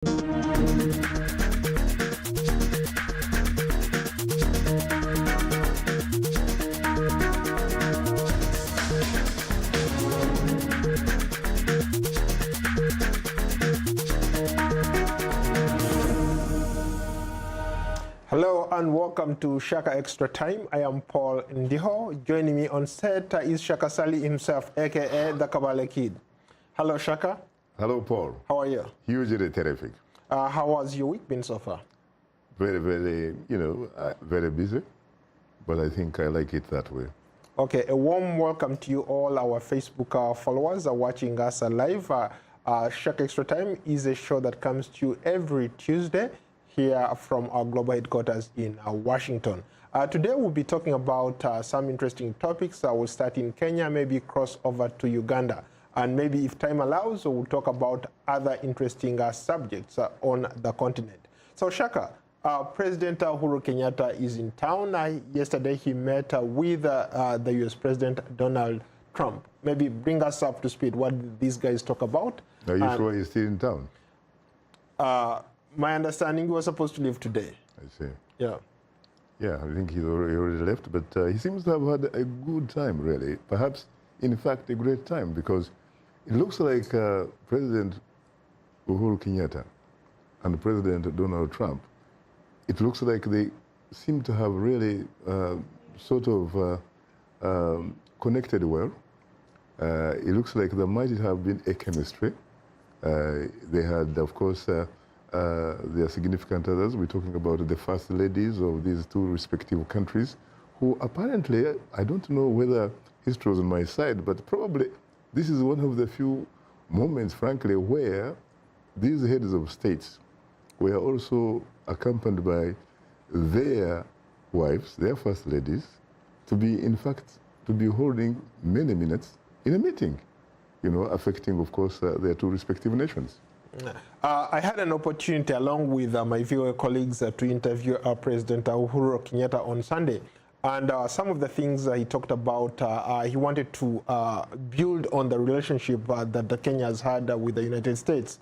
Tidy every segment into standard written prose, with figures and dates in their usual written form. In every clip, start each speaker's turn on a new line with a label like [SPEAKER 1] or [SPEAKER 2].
[SPEAKER 1] Hello and welcome to Shaka Extra Time. I am Paul Ndiho. Joining me on set is Shaka Sali himself, aka the Kabale Kid. Hello, Shaka.
[SPEAKER 2] Hello, Paul.
[SPEAKER 1] How are you?
[SPEAKER 2] Hugely terrific.
[SPEAKER 1] How has your week been so far?
[SPEAKER 2] Very, very, very busy, but I think I like it that way.
[SPEAKER 1] Okay, a warm welcome to you all our Facebook followers are watching us live. Shaka Extra Time is a show that comes to you every Tuesday here from our global headquarters in Washington. Today we'll be talking about some interesting topics. We'll start in Kenya, maybe cross over to Uganda, and maybe if time allows, we'll talk about other interesting subjects on the continent. So Shaka, President Uhuru Kenyatta is in town. Yesterday he met with the US President Donald Trump. Maybe bring us up to speed. What did these guys talk about?
[SPEAKER 2] Are you sure he's still in town?
[SPEAKER 1] My understanding, he was supposed to leave today.
[SPEAKER 2] I see.
[SPEAKER 1] Yeah.
[SPEAKER 2] Yeah, I think he's already left, but he seems to have had a good time, really. Perhaps, in fact, a great time, because it looks like President Uhuru Kenyatta and President Donald Trump, it looks like they seem to have really sort of connected well. It looks like there might have been a chemistry. They had, of course, their significant others. We're talking about the first ladies of these two respective countries, who apparently, I don't know whether history was on my side, but probably this is one of the few moments, frankly, where these heads of states were also accompanied by their wives, their first ladies, to be, in fact, to be holding many minutes in a meeting, affecting, of course, their two respective nations.
[SPEAKER 1] I had an opportunity, along with my viewer colleagues, to interview President Uhuru Kenyatta on Sunday. And some of the things he talked about, he wanted to build on the relationship that Kenya has had with the United States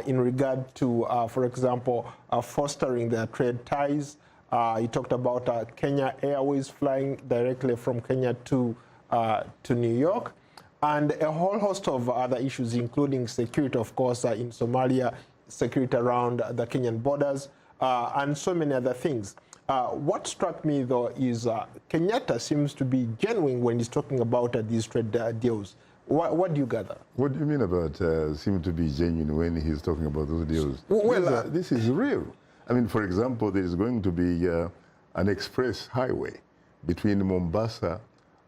[SPEAKER 1] in regard to, for example, fostering their trade ties. He talked about Kenya Airways flying directly from Kenya to New York, and a whole host of other issues, including security, of course, in Somalia, security around the Kenyan borders, and so many other things. What struck me, though, is Kenyatta seems to be genuine when he's talking about these trade deals. What do you gather?
[SPEAKER 2] What do you mean about seem to be genuine when he's talking about those deals?
[SPEAKER 1] Well,
[SPEAKER 2] this is real. I mean, for example, there is going to be an express highway between Mombasa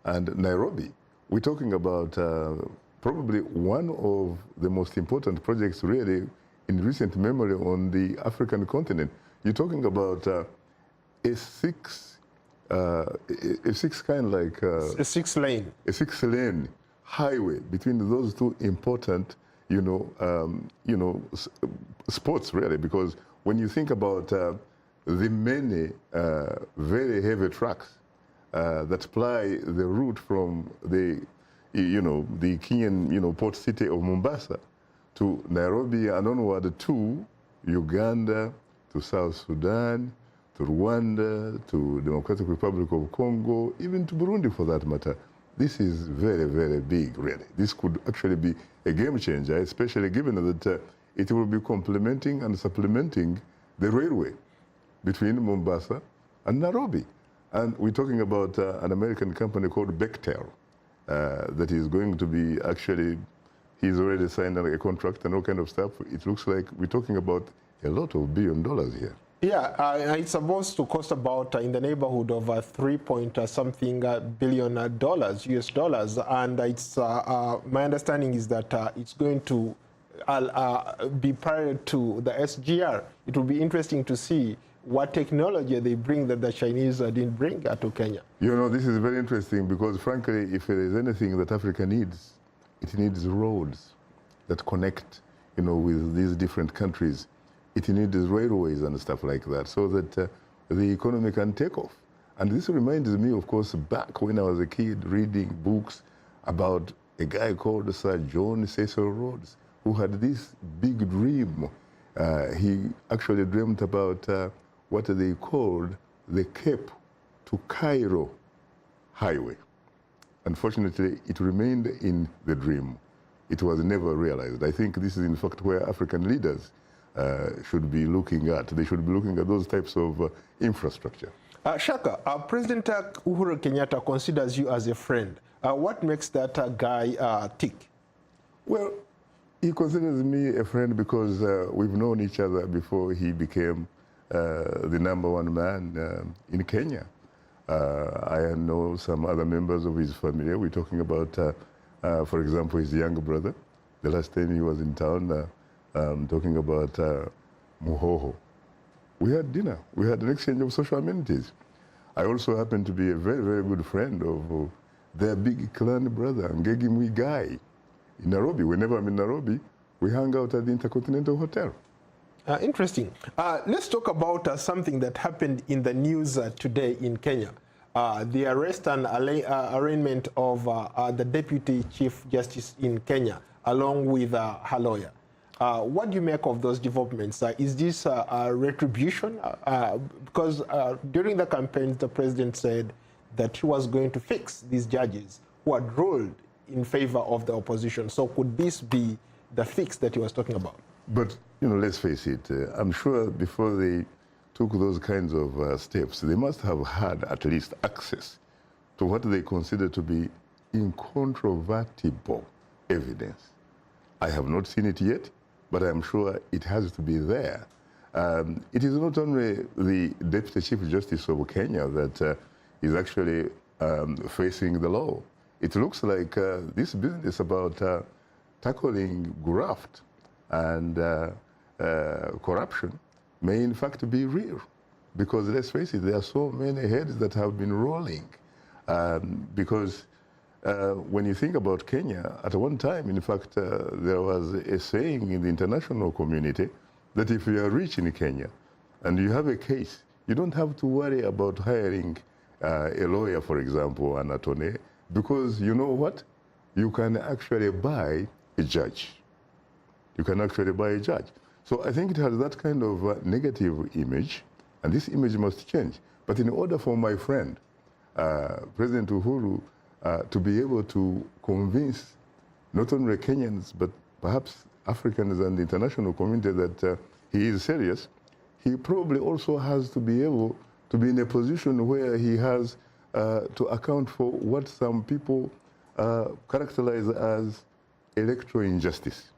[SPEAKER 2] and Nairobi. We're talking about probably one of the most important projects, really, in recent memory on the African continent. You're talking about a six-lane highway between those two important, spots, really, because when you think about the many very heavy trucks that ply the route from the Kenyan, port city of Mombasa to Nairobi and onward to Uganda, to South Sudan, to Rwanda, to Democratic Republic of Congo, even to Burundi for that matter. This is very, very big, really. This could actually be a game changer, especially given that it will be complementing and supplementing the railway between Mombasa and Nairobi. And we're talking about an American company called Bechtel that is going to be actually, he's already signed a contract and all kind of stuff. It looks like we're talking about a lot of $1 billion here.
[SPEAKER 1] Yeah, it's supposed to cost about in the neighborhood of 3 point something billion US dollars, and it's my understanding is that it's going to be prior to the SGR. It will be interesting to see what technology they bring that the Chinese didn't bring to Kenya.
[SPEAKER 2] This is very interesting because, frankly, if there is anything that Africa needs, it needs roads that connect, with these different countries. It needs railways and stuff like that so that the economy can take off. And this reminds me, of course, back when I was a kid reading books about a guy called Sir John Cecil Rhodes, who had this big dream, He actually dreamt about what they called the Cape to Cairo highway. Unfortunately, it remained in the dream. It was never realized. I think this is in fact where African leaders should be looking at. They should be looking at those types of infrastructure.
[SPEAKER 1] Shaka, President Uhuru Kenyatta considers you as a friend. What makes that guy tick?
[SPEAKER 2] Well, he considers me a friend because we've known each other before he became the #1 man in Kenya. I know some other members of his family. We're talking about, for example, his younger brother. The last time he was in town, talking about Muhoho. We had dinner. We had an exchange of social amenities. I also happen to be a very, very good friend of their big clan brother, Ngegi Muigai, in Nairobi. Whenever I'm in Nairobi, we hang out at the Intercontinental Hotel.
[SPEAKER 1] Interesting. Let's talk about something that happened in the news today in Kenya. The arrest and arraignment of the Deputy Chief Justice in Kenya, along with her lawyer. What do you make of those developments? Is this a retribution? Because during the campaign, the president said that he was going to fix these judges who had ruled in favor of the opposition. So could this be the fix that he was talking about?
[SPEAKER 2] But, you know, let's face it, I'm sure before they took those kinds of steps, they must have had at least access to what they consider to be incontrovertible evidence. I have not seen it yet, but I'm sure it has to be there. It is not only the Deputy Chief Justice of Kenya that is actually facing the law. It looks like this business about tackling graft and corruption may in fact be real. Because let's face it, there are so many heads that have been rolling. Because when you think about Kenya, at one time, in fact, there was a saying in the international community that if you are rich in Kenya and you have a case, you don't have to worry about hiring a lawyer, for example, an attorney, because you know what? You can actually buy a judge. You can actually buy a judge. So I think it has that kind of negative image, and this image must change. But in order for my friend, President Uhuru, to be able to convince not only Kenyans, but perhaps Africans and the international community that he is serious, he probably also has to be able to be in a position where he has to account for what some people characterize as electoral injustice.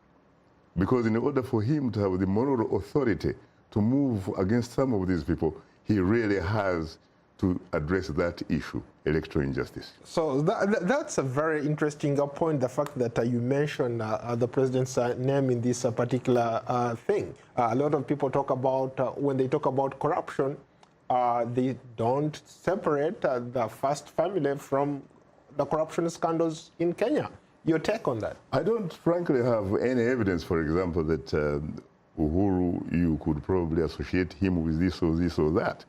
[SPEAKER 2] Because in order for him to have the moral authority to move against some of these people, he really has to address that issue, electoral injustice.
[SPEAKER 1] So that's a very interesting point, the fact that you mentioned the president's name in this particular thing. A lot of people talk about, when they talk about corruption, they don't separate the first family from the corruption scandals in Kenya. Your take on that? I
[SPEAKER 2] don't frankly have any evidence, for example, that Uhuru, you could probably associate him with this or that.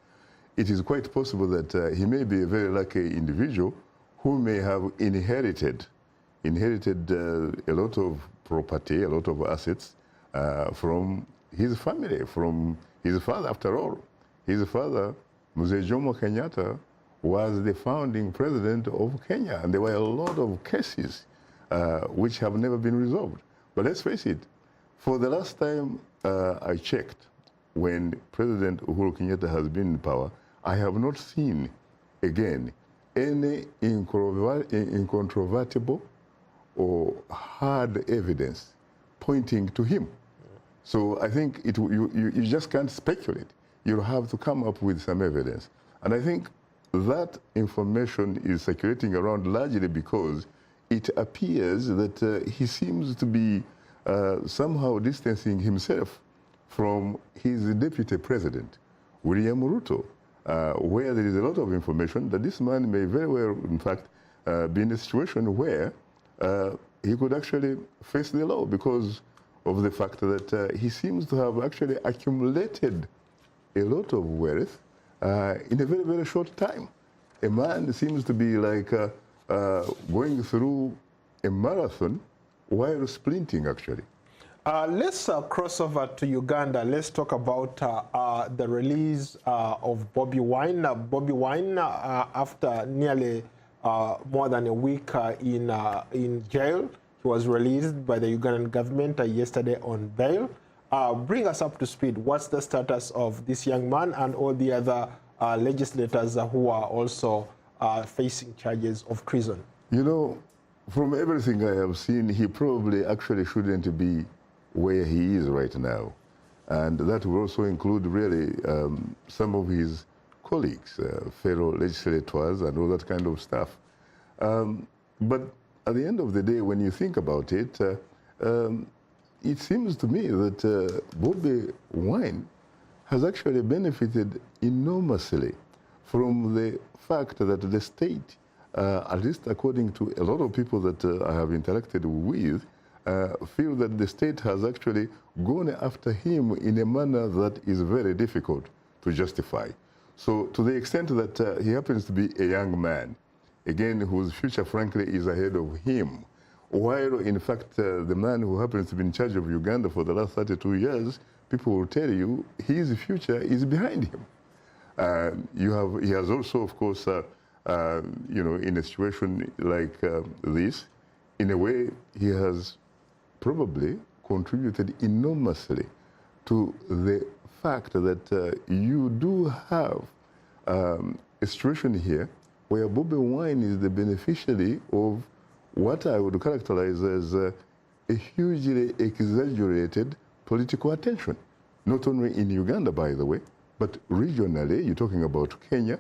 [SPEAKER 2] It is quite possible that he may be a very lucky individual who may have inherited a lot of property, a lot of assets from his family, from his father. After all, his father, Mzee Jomo Kenyatta, was the founding president of Kenya, and there were a lot of cases which have never been resolved. But let's face it, for the last time I checked, when President Uhuru Kenyatta has been in power, I have not seen, again, any incontrovertible or hard evidence pointing to him. So I think you just can't speculate. You have to come up with some evidence. And I think that information is circulating around largely because it appears that he seems to be somehow distancing himself from his deputy president, William Ruto, where there is a lot of information that this man may very well, in fact, be in a situation where he could actually face the law because of the fact that he seems to have actually accumulated a lot of wealth in a very, very short time. A man seems to be like going through a marathon while sprinting, actually.
[SPEAKER 1] Let's cross over to Uganda. Let's talk about the release of Bobi Wine. Bobi Wine, after nearly more than a week in jail, he was released by the Ugandan government yesterday on bail. Bring us up to speed. What's the status of this young man and all the other legislators who are also facing charges of treason?
[SPEAKER 2] You know, from everything I have seen, he probably actually shouldn't be where he is right now. And that will also include really some of his colleagues, fellow legislators and all that kind of stuff. But at the end of the day, when you think about it, it seems to me that Bobi Wine has actually benefited enormously from the fact that the state, at least according to a lot of people that I have interacted with, feel that the state has actually gone after him in a manner that is very difficult to justify. So to the extent that he happens to be a young man, again, whose future, frankly, is ahead of him, while, in fact, the man who happens to be in charge of Uganda for the last 32 years, people will tell you his future is behind him. He has also, of course, you know, in a situation like this, in a way, he has probably contributed enormously to the fact that you do have a situation here where Bobi Wine is the beneficiary of what I would characterize as a hugely exaggerated political attention, not only in Uganda, by the way, but regionally. You're talking about Kenya.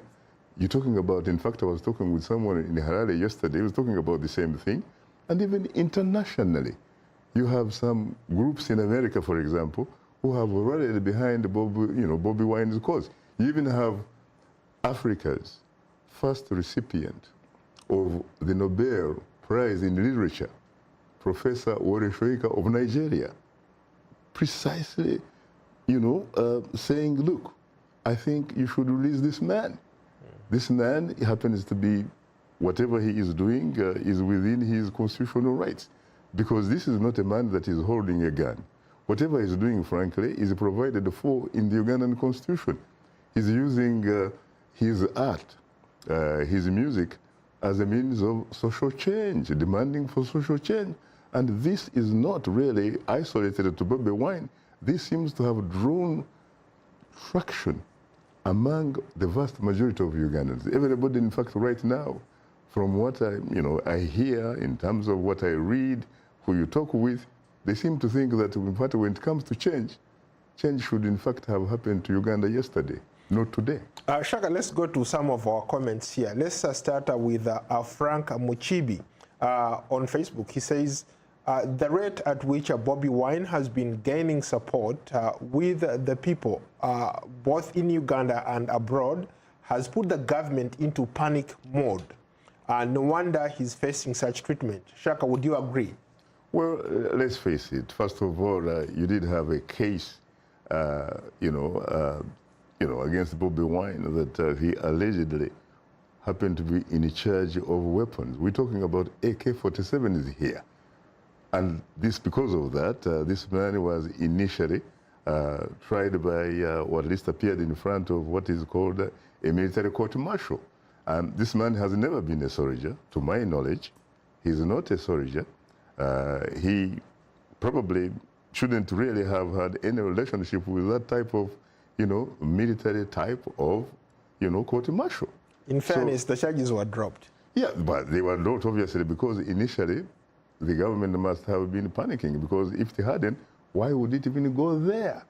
[SPEAKER 2] You're talking about, in fact, I was talking with someone in Harare yesterday, he was talking about the same thing, and even internationally. You have some groups in America, for example, who have rallied behind Bobi Wine's cause. You even have Africa's first recipient of the Nobel Prize in Literature, Professor Wole Soyinka of Nigeria, precisely, saying, look, I think you should release this man. This man happens to be, whatever he is doing is within his constitutional rights. Because this is not a man that is holding a gun. Whatever he's doing, frankly, is provided for in the Ugandan constitution. He's using his art, his music, as a means of social change, demanding for social change. And this is not really isolated to Bobi Wine. This seems to have drawn traction among the vast majority of Ugandans. Everybody, in fact, right now, from what I hear in terms of what I read, who you talk with, they seem to think that in fact, when it comes to change, change should in fact have happened to Uganda yesterday, not today.
[SPEAKER 1] Shaka, let's go to some of our comments here. Let's start with Frank Muchibi on Facebook. He says, the rate at which Bobi Wine has been gaining support with the people, both in Uganda and abroad, has put the government into panic mode. No wonder he's facing such treatment. Shaka, would you agree?
[SPEAKER 2] Well, let's face it. First of all, you did have a case, against Bobi Wine that he allegedly happened to be in charge of weapons. We're talking about AK-47s here. And this, because of that, this man was initially tried by, or at least appeared in front of what is called a military court-martial. This man has never been a soldier, to my knowledge. He's not a soldier. He probably shouldn't really have had any relationship with that type of, military type of, court-martial.
[SPEAKER 1] In fairness, the charges were dropped.
[SPEAKER 2] Yeah, but they were dropped, obviously, because initially the government must have been panicking, because if they hadn't, why would it even go there?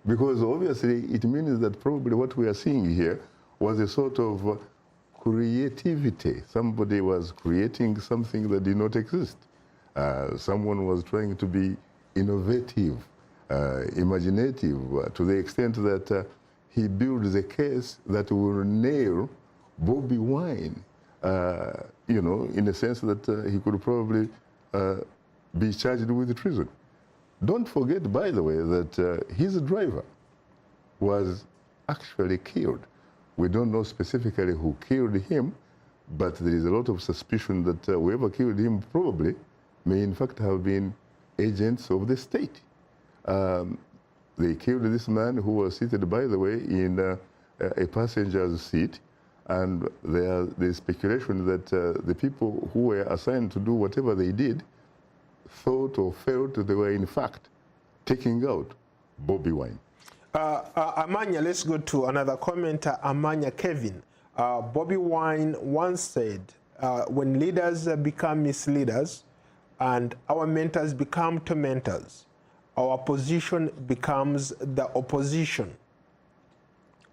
[SPEAKER 2] Because obviously it means that probably what we are seeing here was a sort of creativity. Somebody was creating something that did not exist. Someone was trying to be innovative, imaginative, to the extent that he built a case that will nail Bobi Wine, in a sense that he could probably be charged with treason. Don't forget, by the way, that his driver was actually killed. We don't know specifically who killed him, but there is a lot of suspicion that whoever killed him probably may in fact have been agents of the state. They killed this man who was seated, by the way, in a passenger's seat. And there's speculation that the people who were assigned to do whatever they did thought or felt they were, in fact, taking out Bobby Wine.
[SPEAKER 1] Amanya, let's go to another commenter, Amanya Kevin. Bobby Wine once said, when leaders become misleaders and our mentors become tormentors, our position becomes the opposition.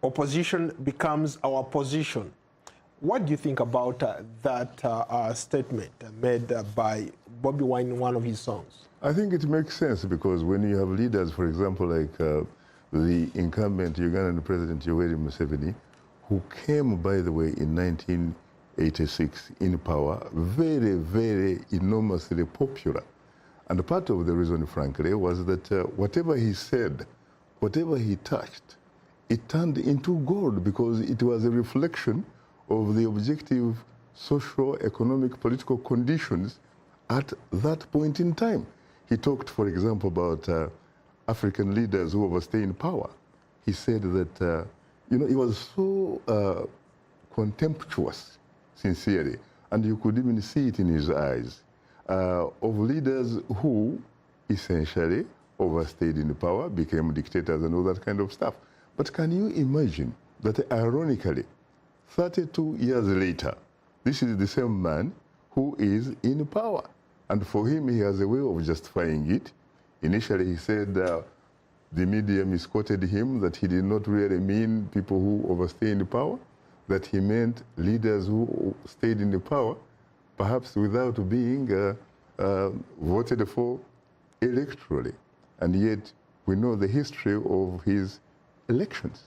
[SPEAKER 1] Opposition becomes our position. What do you think about that statement made by Bobby Wine in one of his songs?
[SPEAKER 2] I think it makes sense because when you have leaders, for example, like the incumbent Ugandan President Yoweri Museveni, who came, by the way, in 1986 in power, very, very enormously popular. And part of the reason, frankly, was that whatever he said, whatever he touched, it turned into gold because it was a reflection of the objective social, economic, political conditions at that point in time. He talked, for example, about African leaders who overstay in power. He said that, he was so contemptuous, sincerely, and you could even see it in his eyes, of leaders who essentially overstayed in power, became dictators and all that kind of stuff. But can you imagine that, ironically, 32 years later, this is the same man who is in power. And for him, he has a way of justifying it. Initially, he said the media misquoted him, that he did not really mean people who overstay in power, that he meant leaders who stayed in the power, perhaps without being voted for electorally. And yet, we know the history of his elections.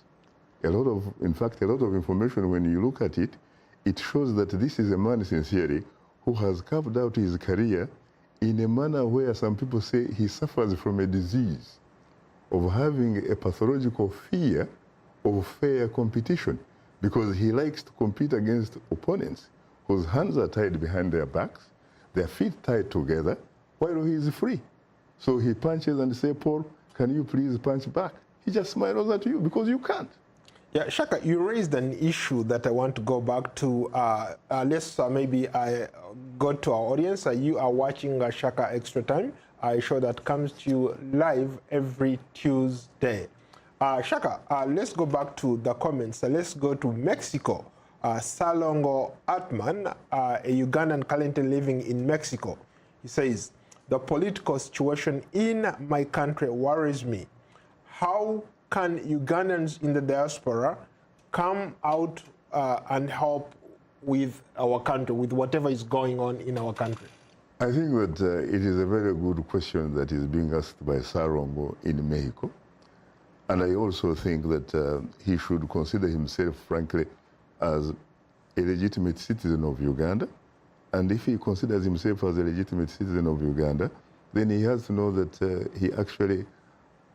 [SPEAKER 2] In fact, a lot of information, when you look at it, it shows that this is a man, sincerely, who has carved out his career in a manner where some people say he suffers from a disease of having a pathological fear of fair competition, because he likes to compete against opponents whose hands are tied behind their backs, their feet tied together, while he is free. So he punches and says, Paul, can you please punch back? He just smiles at you because you can't.
[SPEAKER 1] Yeah, Shaka, you raised an issue that I want to go back to. Let's maybe I go to our audience. You are watching Shaka Extra Time, a show that comes to you live every Tuesday. Shaka, let's go back to the comments. Let's go to Mexico. Salongo Atman, a Ugandan currently living in Mexico. He says, the political situation in my country worries me. How can Ugandans in the diaspora come out and help with our country, with whatever is going on in our country?
[SPEAKER 2] I think that it is a very good question that is being asked by Sarongo in Mexico. And I also think that he should consider himself, frankly, as a legitimate citizen of Uganda. And if he considers himself as a legitimate citizen of Uganda, then he has to know that he actually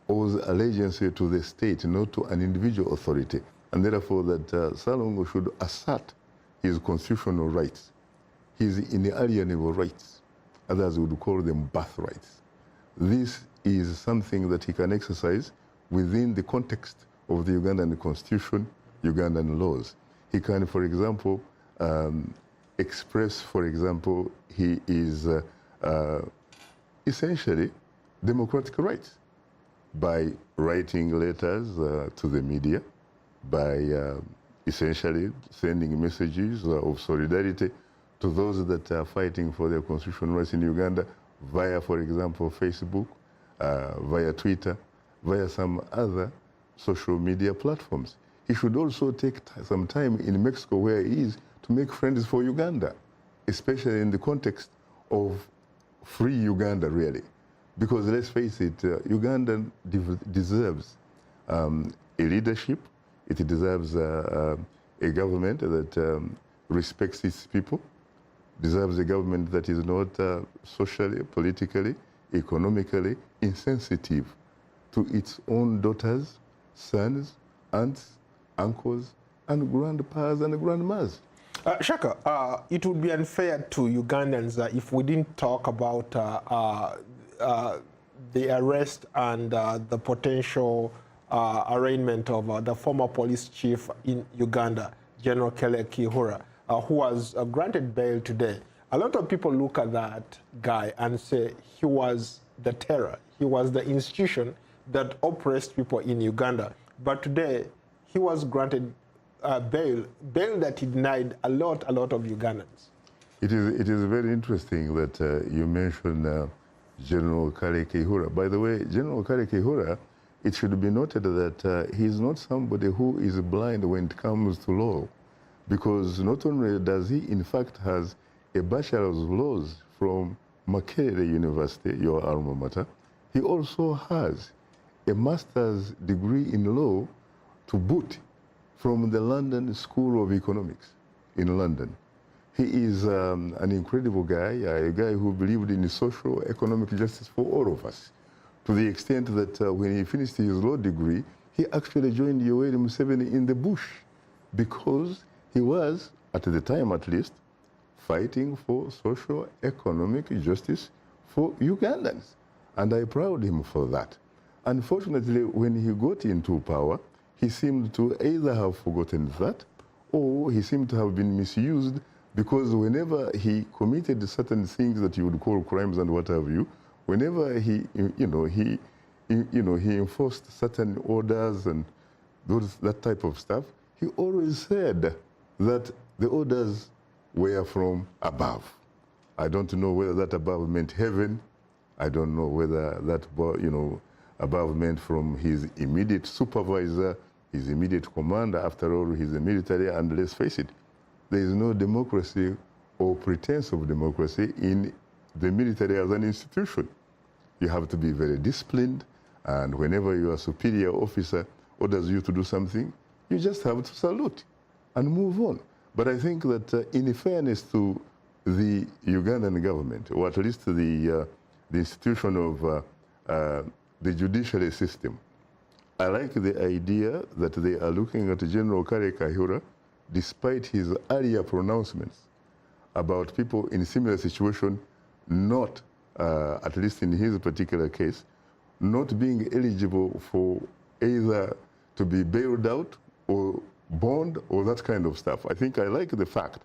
[SPEAKER 2] owes allegiance to the state, not to an individual authority. And therefore that Salongo should assert his constitutional rights, his inalienable rights. Others would call them birthrights. This is something that he can exercise within the context of the Ugandan constitution, Ugandan laws. He can, for example, express, for example, he is essentially democratic rights by writing letters to the media, by essentially sending messages of solidarity to those that are fighting for their constitutional rights in Uganda via, for example, Facebook, via Twitter, via some other social media platforms. He should also take some time in Mexico, where he is, to make friends for Uganda, especially in the context of free Uganda, really. Because let's face it, Uganda deserves a leadership. It deserves a government that respects its people, deserves a government that is not socially, politically, economically insensitive to its own daughters, sons, aunts, uncles, and grandpas and grandmas. Shaka,
[SPEAKER 1] it would be unfair to Ugandans if we didn't talk about the arrest and the potential arraignment of the former police chief in Uganda, General Kele Kihura, who was granted bail today. A lot of people look at that guy and say he was the terror. He was the institution that oppressed people in Uganda. But today, he was granted bail that he denied a lot of Ugandans.
[SPEAKER 2] It is very interesting that you mentioned General Kale Kihura. By the way, General Kale Kihura, it should be noted that he is not somebody who is blind when it comes to law, because not only does he, in fact, has a bachelor's of laws from Makerere University, your alma mater, he also has a master's degree in law to boot from the London School of Economics in London. He is an incredible guy, a guy who believed in social economic justice for all of us, to the extent that when he finished his law degree, he actually joined Yoweri Museveni in the bush because he was, at the time at least, fighting for social economic justice for Ugandans. And I applaud him for that. Unfortunately, when he got into power, he seemed to either have forgotten that or he seemed to have been misused, because whenever he committed certain things that you would call crimes and what have you, whenever he enforced certain orders and that type of stuff, he always said that the orders were from above. I don't know whether that above meant heaven. I don't know whether that above meant from his immediate supervisor, his immediate commander. After all, he's a military, and let's face it, there is no democracy or pretense of democracy in the military as an institution. You have to be very disciplined, and whenever your superior officer orders you to do something, you just have to salute and move on. But I think that in fairness to the Ugandan government, or at least the institution of the judiciary system, I like the idea that they are looking at General Kale Kihura, despite his earlier pronouncements about people in similar situation not, at least in his particular case, not being eligible for either to be bailed out or bond or that kind of stuff. I think I like the fact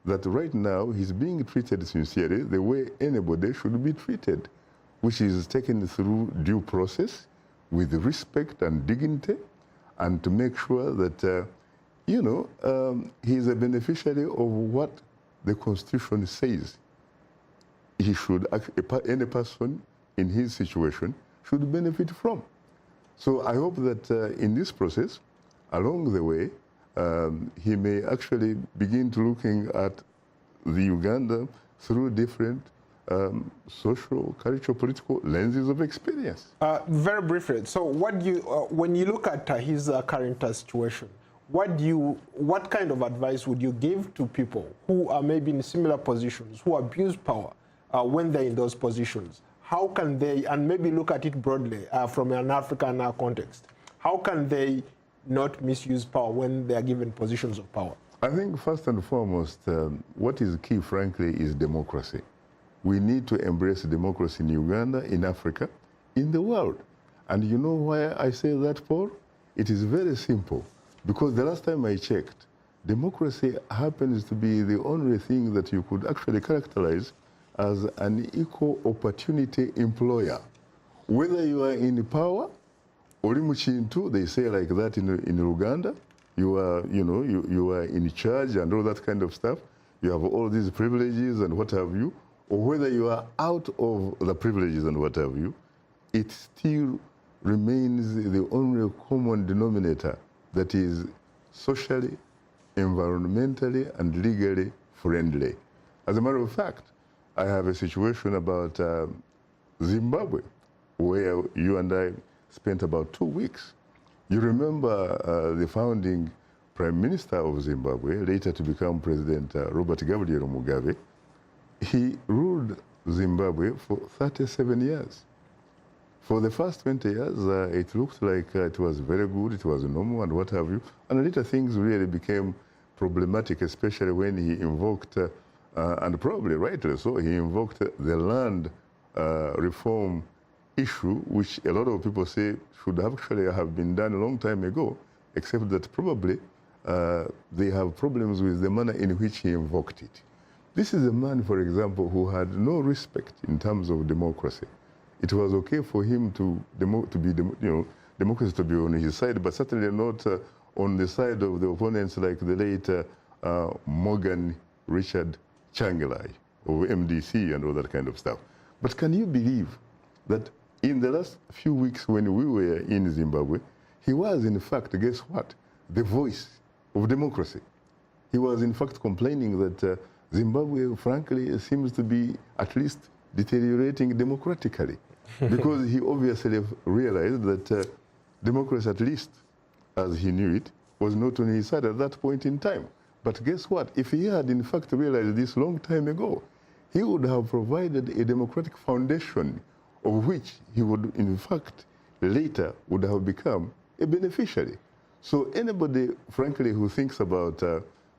[SPEAKER 2] that right now he's being treated sincerely the way anybody should be treated, which is taken through due process with respect and dignity, and to make sure that he's a beneficiary of what the Constitution says. He should, any person in his situation should benefit from. So I hope that in this process, along the way, he may actually begin to looking at the Uganda through different social, cultural, political lenses of experience.
[SPEAKER 1] Very briefly, so what do you, when you look at his current situation, what kind of advice would you give to people who are maybe in similar positions, who abuse power when they're in those positions? How can they, and maybe look at it broadly from an African context, how can they not misuse power when they are given positions of power?
[SPEAKER 2] I think first and foremost, what is key, frankly, is democracy. We need to embrace democracy in Uganda, in Africa, in the world. And you know why I say that, Paul? It is very simple. Because the last time I checked, democracy happens to be the only thing that you could actually characterize as an equal opportunity employer. Whether you are in power or in they say like that in Uganda, you are, you are in charge and all that kind of stuff. You have all these privileges and what have you. Or whether you are out of the privileges and what have you, it still remains the only common denominator that is socially, environmentally, and legally friendly. As a matter of fact, I have a situation about Zimbabwe, where you and I spent about 2 weeks. You remember the founding Prime Minister of Zimbabwe, later to become President Robert Gabriel Mugabe. He ruled Zimbabwe for 37 years. For the first 20 years, it looked like it was very good, it was normal and what have you. And later things really became problematic, especially when he invoked, and probably rightly so, he invoked the land reform issue, which a lot of people say should actually have been done a long time ago, except that probably they have problems with the manner in which he invoked it. This is a man, for example, who had no respect in terms of democracy. It was okay for him democracy to be on his side, but certainly not on the side of the opponents like the late Morgan Richard Changelai of MDC and all that kind of stuff. But can you believe that in the last few weeks when we were in Zimbabwe, he was in fact, guess what, the voice of democracy. He was in fact complaining that Zimbabwe, frankly, seems to be at least deteriorating democratically, because he obviously realized that democracy, at least as he knew it, was not on his side at that point in time. But guess what? If he had in fact realized this long time ago, he would have provided a democratic foundation of which he would in fact later would have become a beneficiary. So anybody, frankly, who thinks about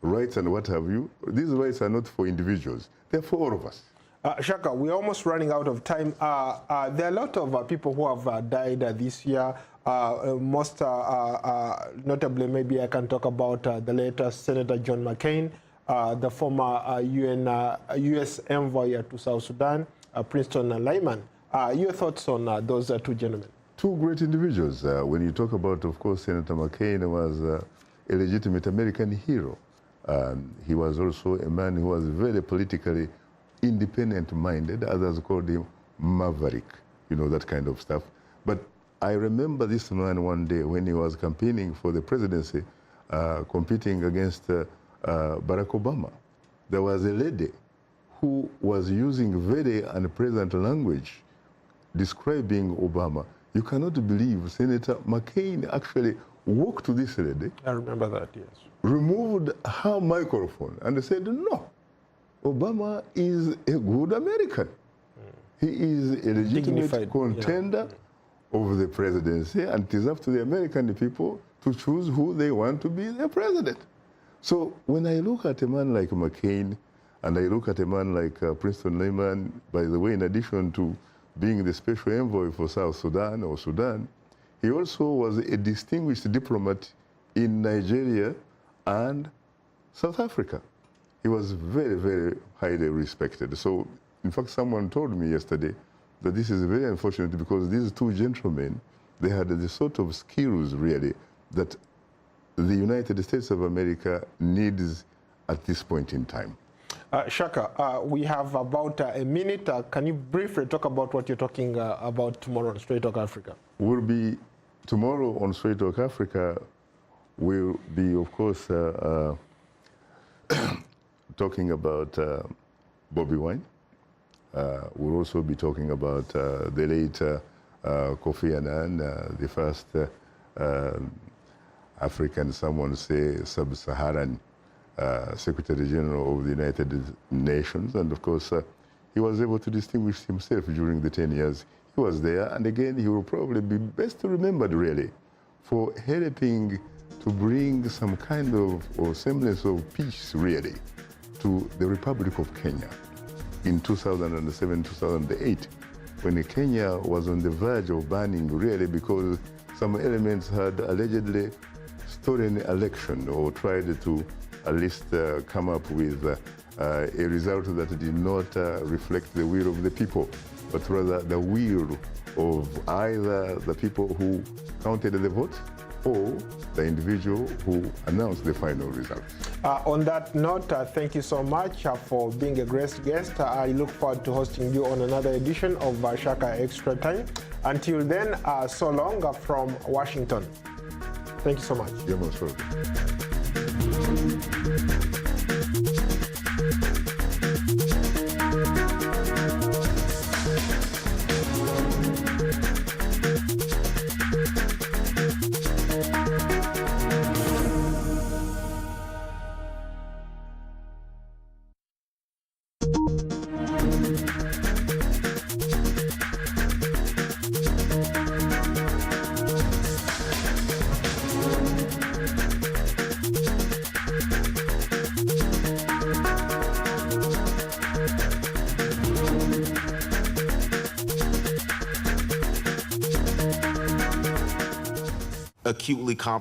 [SPEAKER 2] rights and what have you, these rights are not for individuals, they're for all of us.
[SPEAKER 1] Shaka, we're almost running out of time. There are a lot of people who have died this year. Most notably, maybe I can talk about the late Senator John McCain, the former U.S. envoy to South Sudan, Princeton Lyman. Your thoughts on those two gentlemen?
[SPEAKER 2] Two great individuals. When you talk about, of course, Senator McCain was a legitimate American hero. He was also a man who was very politically independent-minded. Others called him maverick, you know, that kind of stuff. But I remember this man one day when he was campaigning for the presidency, competing against Barack Obama. There was a lady who was using very unpleasant language describing Obama. You cannot believe Senator McCain actually walked to this lady.
[SPEAKER 1] I remember that, yes.
[SPEAKER 2] Removed her microphone and said, no, Obama is a good American. He is a legitimate contender of the presidency, and it is up to the American people to choose who they want to be their president. So when I look at a man like McCain, and I look at a man like Princeton Lyman, by the way, in addition to being the special envoy for South Sudan or Sudan, he also was a distinguished diplomat in Nigeria and South Africa. He was very, very highly respected. So, in fact, someone told me yesterday that this is very unfortunate because these two gentlemen, they had the sort of skills, really, that the United States of America needs at this point in time.
[SPEAKER 1] Shaka, we have about a minute. Can you briefly talk about what you're talking about tomorrow on Straight Talk Africa?
[SPEAKER 2] We'll be, tomorrow on Straight Talk Africa, we'll be, of course, talking about Bobby Wine. We'll also be talking about the late Kofi Annan, the first African, someone say, sub-Saharan Secretary General of the United Nations. And of course, he was able to distinguish himself during the 10 years he was there. And again, he will probably be best remembered, really, for helping to bring some kind of or semblance of peace, really, to the Republic of Kenya in 2007-2008, when Kenya was on the verge of banning, really, because some elements had allegedly stolen election or tried to at least come up with a result that did not reflect the will of the people, but rather the will of either the people who counted the votes or the individual who announced the final result.
[SPEAKER 1] On that note, thank you so much for being a great guest. I look forward to hosting you on another edition of Shaka Extra Time. Until then, so long from Washington. Thank you so much.
[SPEAKER 2] You're most welcome.
[SPEAKER 3] acutely competent.